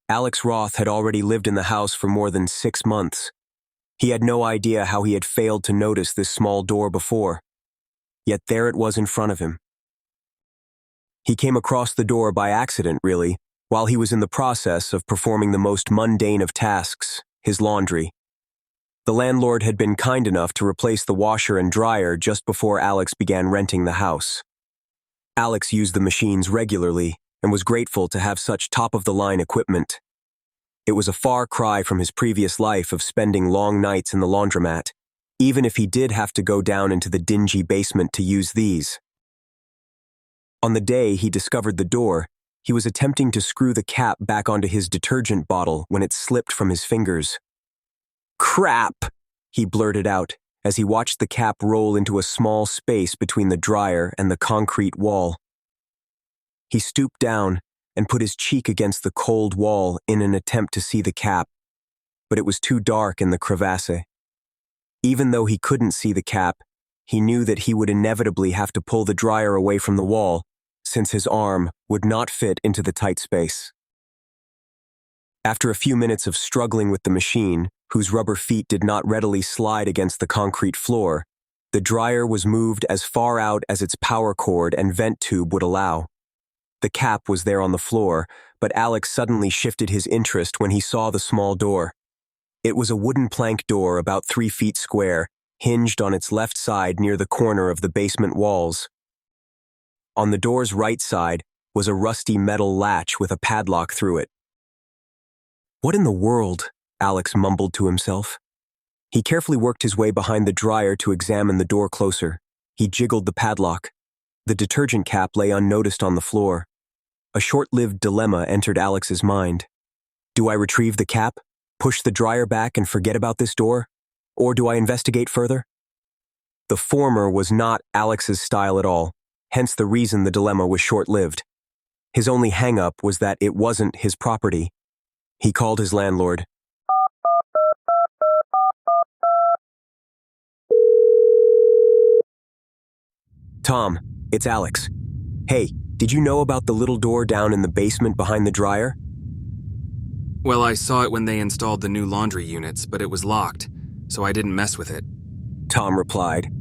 Alex Roth had already lived in the house for more than 6 months. He had no idea how he had failed to notice this small door before. Yet there it was in front of him. He came across the door by accident, really, while he was in the process of performing the most mundane of tasks, his laundry. The landlord had been kind enough to replace the washer and dryer just before Alex began renting the house. Alex used the machines regularly and was grateful to have such top-of-the-line equipment. It was a far cry from his previous life of spending long nights in the laundromat, even if he did have to go down into the dingy basement to use these. On the day he discovered the door, he was attempting to screw the cap back onto his detergent bottle when it slipped from his fingers. "Crap!" he blurted out as he watched the cap roll into a small space between the dryer and the concrete wall. He stooped down and put his cheek against the cold wall in an attempt to see the cap, but it was too dark in the crevasse. Even though he couldn't see the cap, he knew that he would inevitably have to pull the dryer away from the wall, since his arm would not fit into the tight space. After a few minutes of struggling with the machine, whose rubber feet did not readily slide against the concrete floor, the dryer was moved as far out as its power cord and vent tube would allow. The cap was there on the floor, but Alex suddenly shifted his interest when he saw the small door. It was a wooden plank door about 3 feet square, hinged on its left side near the corner of the basement walls. On the door's right side was a rusty metal latch with a padlock through it. "What in the world?" Alex mumbled to himself. He carefully worked his way behind the dryer to examine the door closer. He jiggled the padlock. The detergent cap lay unnoticed on the floor. A short-lived dilemma entered Alex's mind. Do I retrieve the cap, push the dryer back and forget about this door? Or do I investigate further? The former was not Alex's style at all, hence the reason the dilemma was short-lived. His only hang-up was that it wasn't his property. He called his landlord. "Tom, it's Alex. Hey, did you know about the little door down in the basement behind the dryer?" Well, I saw it when they installed the new laundry units, but it was locked, so I didn't mess with it. Tom replied.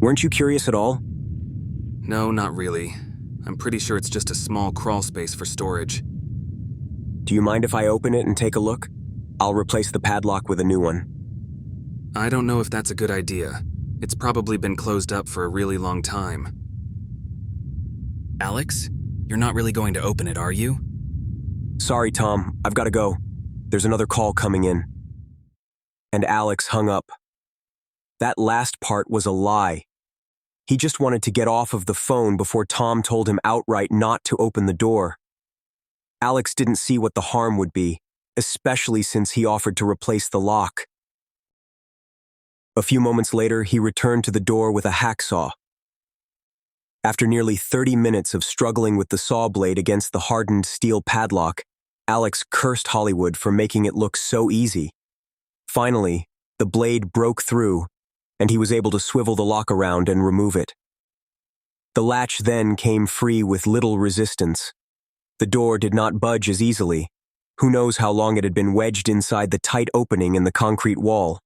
"Weren't you curious at all?" No, not really. I'm pretty sure it's just a small crawl space for storage. "Do you mind if I open it and take a look? I'll replace the padlock with a new one." I don't know if that's a good idea. It's probably been closed up for a really long time. Alex, you're not really going to open it, are you? "Sorry, Tom, I've got to go. There's another call coming in." And Alex hung up. That last part was a lie. He just wanted to get off of the phone before Tom told him outright not to open the door. Alex didn't see what the harm would be, especially since he offered to replace the lock. A few moments later, he returned to the door with a hacksaw. After nearly 30 minutes of struggling with the saw blade against the hardened steel padlock, Alex cursed Hollywood for making it look so easy. Finally, the blade broke through, and he was able to swivel the lock around and remove it. The latch then came free with little resistance. The door did not budge as easily. Who knows how long it had been wedged inside the tight opening in the concrete wall.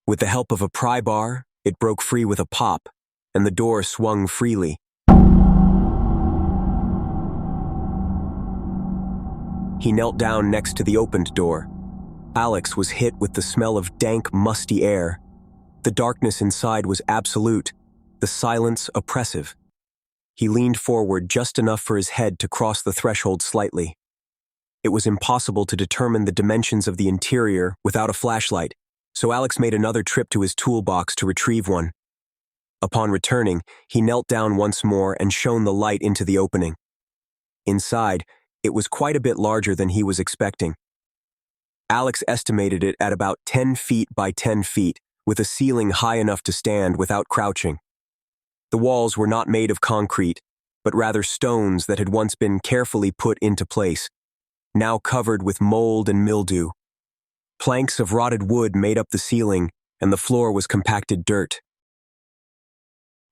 With the help of a pry bar, it broke free with a pop, and the door swung freely. He knelt down next to the opened door. Alex was hit with the smell of dank, musty air. The darkness inside was absolute, the silence oppressive. He leaned forward just enough for his head to cross the threshold slightly. It was impossible to determine the dimensions of the interior without a flashlight, so Alex made another trip to his toolbox to retrieve one. Upon returning, he knelt down once more and shone the light into the opening. Inside, it was quite a bit larger than he was expecting. Alex estimated it at about 10 feet by 10 feet, with a ceiling high enough to stand without crouching. The walls were not made of concrete, but rather stones that had once been carefully put into place, now covered with mold and mildew. Planks of rotted wood made up the ceiling, and the floor was compacted dirt.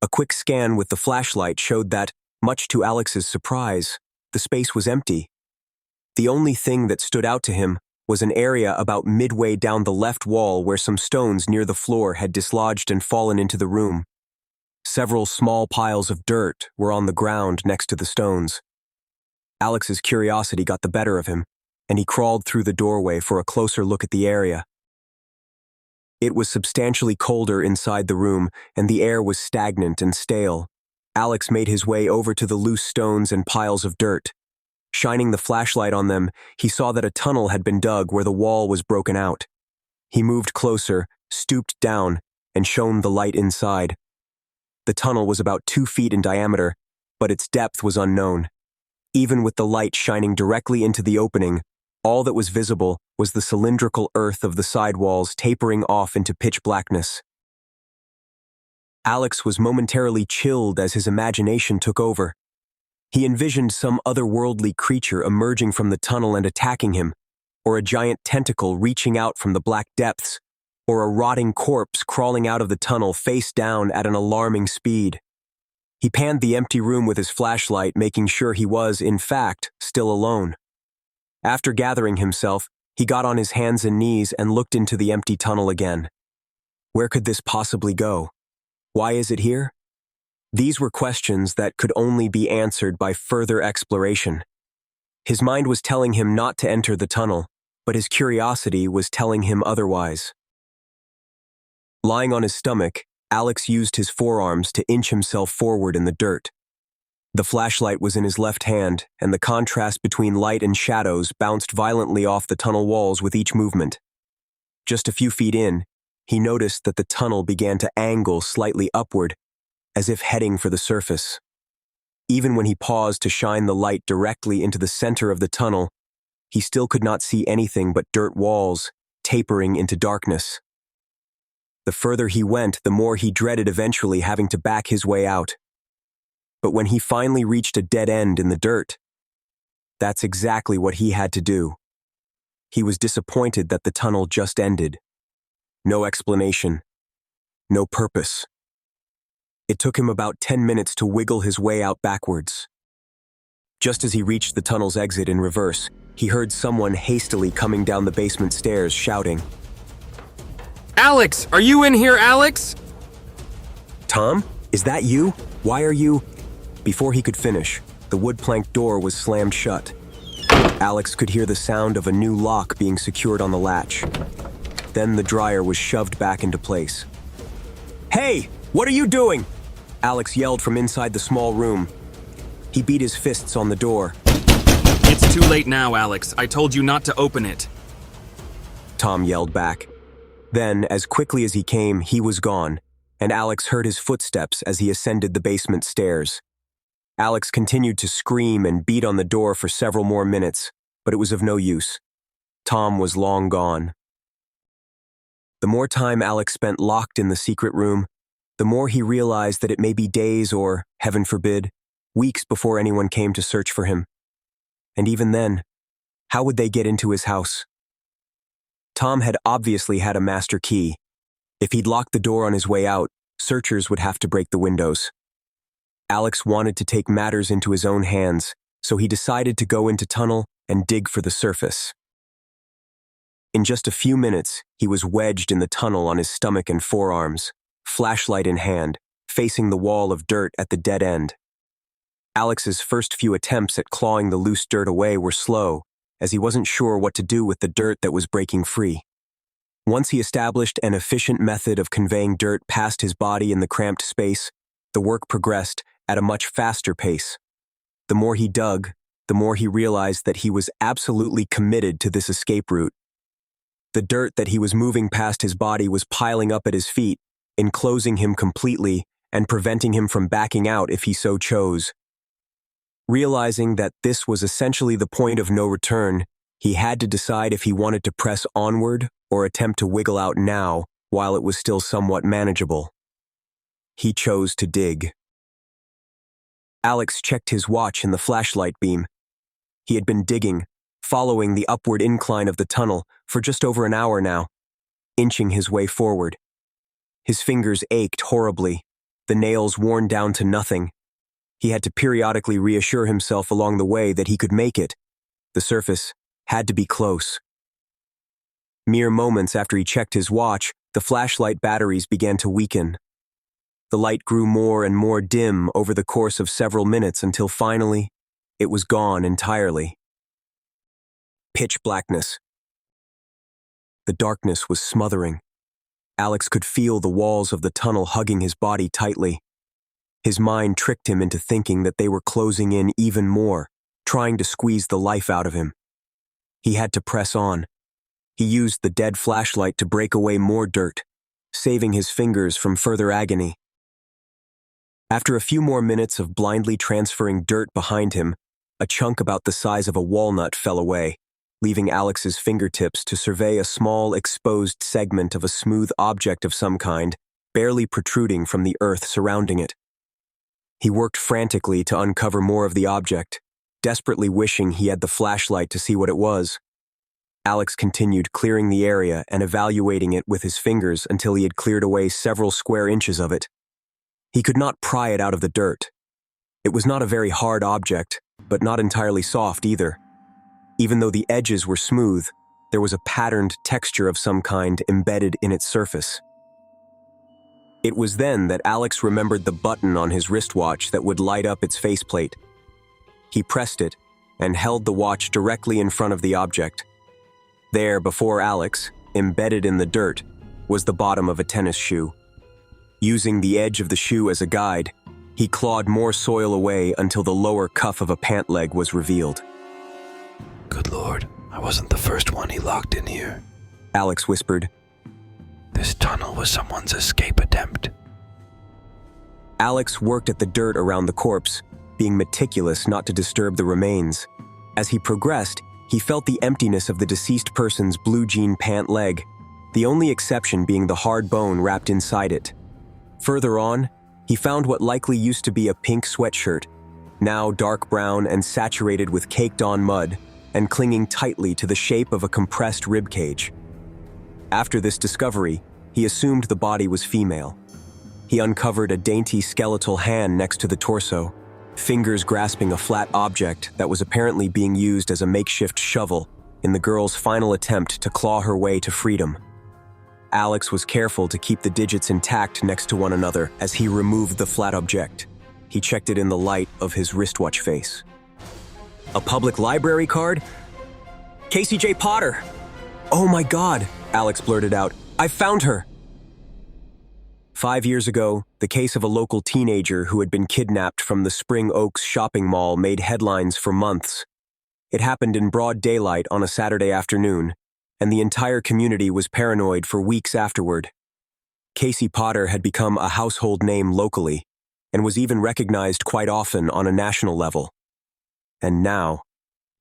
A quick scan with the flashlight showed that, much to Alex's surprise, the space was empty. The only thing that stood out to him was an area about midway down the left wall where some stones near the floor had dislodged and fallen into the room. Several small piles of dirt were on the ground next to the stones. Alex's curiosity got the better of him, and he crawled through the doorway for a closer look at the area. It was substantially colder inside the room, and the air was stagnant and stale. Alex made his way over to the loose stones and piles of dirt. Shining the flashlight on them, he saw that a tunnel had been dug where the wall was broken out. He moved closer, stooped down, and shone the light inside. The tunnel was about 2 feet in diameter, but its depth was unknown. Even with the light shining directly into the opening, all that was visible was the cylindrical earth of the side walls tapering off into pitch blackness. Alex was momentarily chilled as his imagination took over. He envisioned some otherworldly creature emerging from the tunnel and attacking him, or a giant tentacle reaching out from the black depths, or a rotting corpse crawling out of the tunnel face down at an alarming speed. He panned the empty room with his flashlight, making sure he was, in fact, still alone. After gathering himself, he got on his hands and knees and looked into the empty tunnel again. Where could this possibly go? Why is it here? These were questions that could only be answered by further exploration. His mind was telling him not to enter the tunnel, but his curiosity was telling him otherwise. Lying on his stomach, Alex used his forearms to inch himself forward in the dirt. The flashlight was in his left hand, and the contrast between light and shadows bounced violently off the tunnel walls with each movement. Just a few feet in, he noticed that the tunnel began to angle slightly upward, as if heading for the surface. Even when he paused to shine the light directly into the center of the tunnel, he still could not see anything but dirt walls, tapering into darkness. The further he went, the more he dreaded eventually having to back his way out. But when he finally reached a dead end in the dirt, that's exactly what he had to do. He was disappointed that the tunnel just ended. No explanation. No purpose. It took him about 10 minutes to wiggle his way out backwards. Just as he reached the tunnel's exit in reverse, he heard someone hastily coming down the basement stairs shouting, Alex! Are you in here, Alex? "Tom, is that you? Why are you—" Before he could finish, the wood-plank door was slammed shut. Alex could hear the sound of a new lock being secured on the latch. Then the dryer was shoved back into place. "Hey, what are you doing?" Alex yelled from inside the small room. He beat his fists on the door. It's too late now, Alex. I told you not to open it. Tom yelled back. Then, as quickly as he came, he was gone, and Alex heard his footsteps as he ascended the basement stairs. Alex continued to scream and beat on the door for several more minutes, but it was of no use. Tom was long gone. The more time Alex spent locked in the secret room, the more he realized that it may be days or, heaven forbid, weeks before anyone came to search for him. And even then, how would they get into his house? Tom had obviously had a master key. If he'd locked the door on his way out, searchers would have to break the windows. Alex wanted to take matters into his own hands, so he decided to go into tunnel and dig for the surface. In just a few minutes, he was wedged in the tunnel on his stomach and forearms, flashlight in hand, facing the wall of dirt at the dead end. Alex's first few attempts at clawing the loose dirt away were slow, as he wasn't sure what to do with the dirt that was breaking free. Once he established an efficient method of conveying dirt past his body in the cramped space, the work progressed at a much faster pace. The more he dug, the more he realized that he was absolutely committed to this escape route. The dirt that he was moving past his body was piling up at his feet, enclosing him completely and preventing him from backing out if he so chose. Realizing that this was essentially the point of no return, he had to decide if he wanted to press onward or attempt to wiggle out now while it was still somewhat manageable. He chose to dig. Alex checked his watch in the flashlight beam. He had been digging, following the upward incline of the tunnel, for just over an hour now, inching his way forward. His fingers ached horribly, the nails worn down to nothing. He had to periodically reassure himself along the way that he could make it, The surface had to be close. Mere moments after he checked his watch, the flashlight batteries began to weaken. The light grew more and more dim over the course of several minutes until finally, it was gone entirely. Pitch blackness. The darkness was smothering. Alex could feel the walls of the tunnel hugging his body tightly. His mind tricked him into thinking that they were closing in even more, trying to squeeze the life out of him. He had to press on. He used the dead flashlight to break away more dirt, saving his fingers from further agony. After a few more minutes of blindly transferring dirt behind him, a chunk about the size of a walnut fell away, leaving Alex's fingertips to survey a small exposed segment of a smooth object of some kind, barely protruding from the earth surrounding it. He worked frantically to uncover more of the object, desperately wishing he had the flashlight to see what it was. Alex continued clearing the area and evaluating it with his fingers until he had cleared away several square inches of it. He could not pry it out of the dirt. It was not a very hard object, but not entirely soft either. Even though the edges were smooth, there was a patterned texture of some kind embedded in its surface. It was then that Alex remembered the button on his wristwatch that would light up its faceplate. He pressed it and held the watch directly in front of the object. There, before Alex, embedded in the dirt, was the bottom of a tennis shoe. Using the edge of the shoe as a guide, he clawed more soil away until the lower cuff of a pant leg was revealed. Good Lord, I wasn't the first one he locked in here. Alex whispered. This tunnel was someone's escape attempt. Alex worked at the dirt around the corpse, being meticulous not to disturb the remains. As he progressed, he felt the emptiness of the deceased person's blue jean pant leg, the only exception being the hard bone wrapped inside it. Further on, he found what likely used to be a pink sweatshirt, now dark brown and saturated with caked-on mud, and clinging tightly to the shape of a compressed ribcage. After this discovery, he assumed the body was female. He uncovered a dainty skeletal hand next to the torso, fingers grasping a flat object that was apparently being used as a makeshift shovel in the girl's final attempt to claw her way to freedom. Alex was careful to keep the digits intact next to one another as he removed the flat object. He checked it in the light of his wristwatch face. A public library card? Casey J. Potter! Oh my God, Alex blurted out. I found her! 5 years ago, the case of a local teenager who had been kidnapped from the Spring Oaks shopping mall made headlines for months. It happened in broad daylight on a Saturday afternoon, and the entire community was paranoid for weeks afterward. Casey Potter had become a household name locally, and was even recognized quite often on a national level. And now,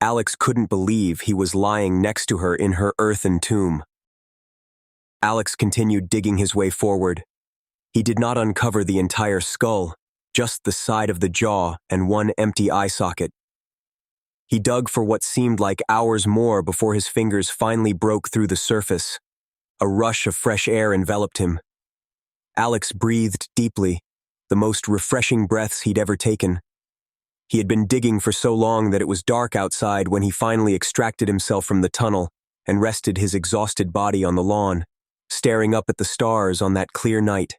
Alex couldn't believe he was lying next to her in her earthen tomb. Alex continued digging his way forward. He did not uncover the entire skull, just the side of the jaw and one empty eye socket. He dug for what seemed like hours more before his fingers finally broke through the surface. A rush of fresh air enveloped him. Alex breathed deeply, the most refreshing breaths he'd ever taken. He had been digging for so long that it was dark outside when he finally extracted himself from the tunnel and rested his exhausted body on the lawn, staring up at the stars on that clear night.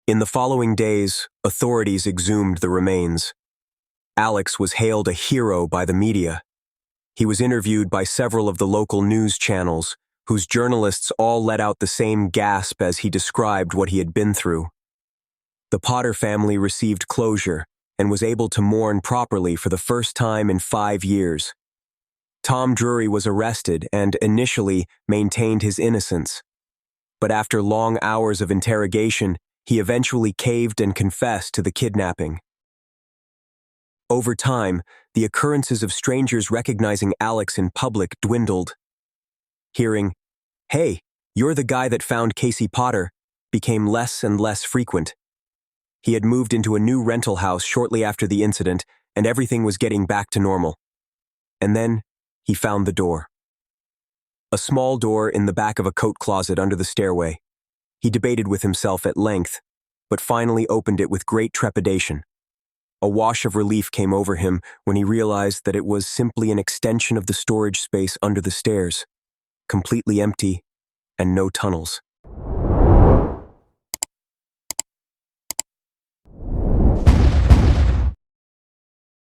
In the following days, authorities exhumed the remains. Alex was hailed a hero by the media. He was interviewed by several of the local news channels, whose journalists all let out the same gasp as he described what he had been through. The Potter family received closure and was able to mourn properly for the first time in 5 years. Tom Drury was arrested and initially maintained his innocence. But after long hours of interrogation, he eventually caved and confessed to the kidnapping. Over time, the occurrences of strangers recognizing Alex in public dwindled. Hearing, "Hey, you're the guy that found Casey Potter," became less and less frequent. He had moved into a new rental house shortly after the incident, and everything was getting back to normal. And then, he found the door. A small door in the back of a coat closet under the stairway. He debated with himself at length, but finally opened it with great trepidation. A wash of relief came over him when he realized that it was simply an extension of the storage space under the stairs, completely empty and no tunnels.